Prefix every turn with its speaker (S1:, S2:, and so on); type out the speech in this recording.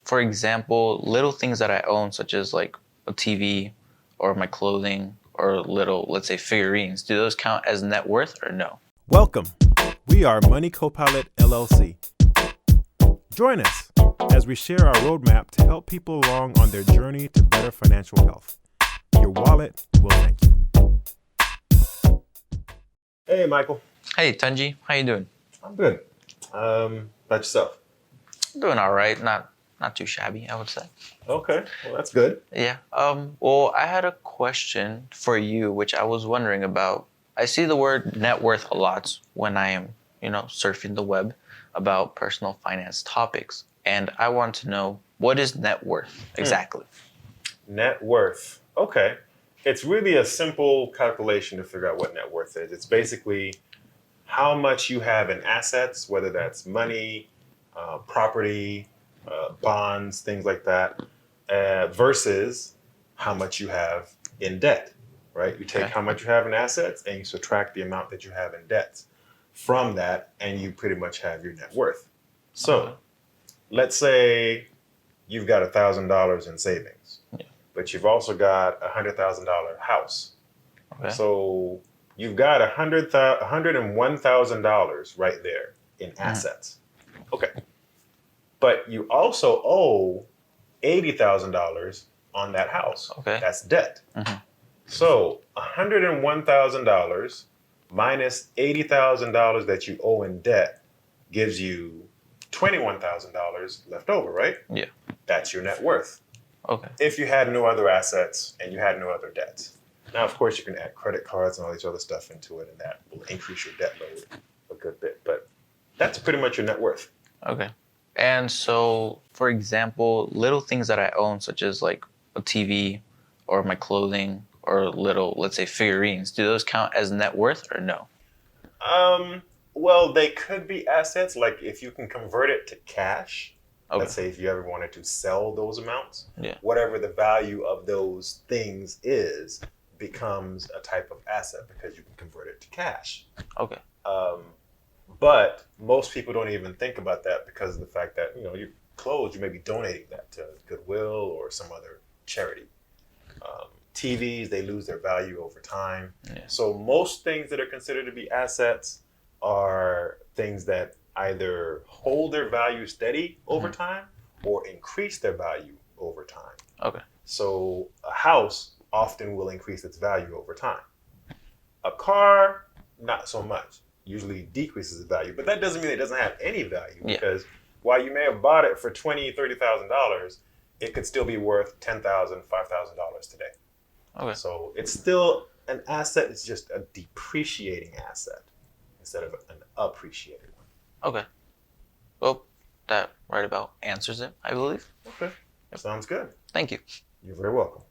S1: for example, little things that I own, such as like a TV or my clothing or little, let's say, figurines, do those count as net worth or no?
S2: Welcome. We are Moneycopilot LLC. Join us as we share our roadmap to help people along on their journey to better financial health. Your wallet will thank you. Hey, Michael.
S1: Hey, Tunji, how you doing?
S2: I'm good. About yourself?
S1: Doing all right. Not too shabby, I would say.
S2: Okay, well, that's good.
S1: Yeah. Well, I had a question for you, which I was wondering about. I see the word net worth a lot when I am, surfing the web about personal finance topics. And I want to know, what is net worth exactly?
S2: Net worth. Okay. It's really a simple calculation to figure out what net worth is. It's basically how much you have in assets, whether that's money, property, bonds, things like that, versus how much you have in debt, right? You take how much you have in assets and you subtract the amount that you have in debts from that, and you pretty much have your net worth. So let's say you've got $1,000 in savings, but you've also got a $100,000 house. Okay. So you've got $101,000 right there in assets. Okay. But you also owe $80,000 on that house. Okay. That's debt. So $101,000 minus $80,000 that you owe in debt gives you $21,000 left over, right? Yeah. That's your net worth. Okay. If you had no other assets and you had no other debts. Now, of course, you can add credit cards and all these other stuff into it, and that will increase your debt load a good bit. But that's pretty much your net worth. Okay. And so, for example, little things that I own, such as like a TV or my clothing or little, let's say, figurines, do those count as net worth or no? Well, they could be assets. Like if you can convert it to cash, let's say if you ever wanted to sell those amounts, whatever the value of those things is becomes a type of asset because you can convert it to cash. Okay. But most people don't even think about that because of the fact that, your clothes, you may be donating that to Goodwill or some other charity. TVs, they lose their value over time. Yeah. So most things that are considered to be assets are things that either hold their value steady over time or increase their value over time. Okay. So a house often will increase its value over time. A car, not so much. Usually decreases its value, but that doesn't mean it doesn't have any value because while you may have bought it for $20,000, $30,000, it could still be worth $10,000, $5,000 today. Okay. So it's still an asset. It's just a depreciating asset instead of an appreciated one. Okay. Well, that right about answers it, I believe. Okay. Sounds good. Thank you. You're very welcome.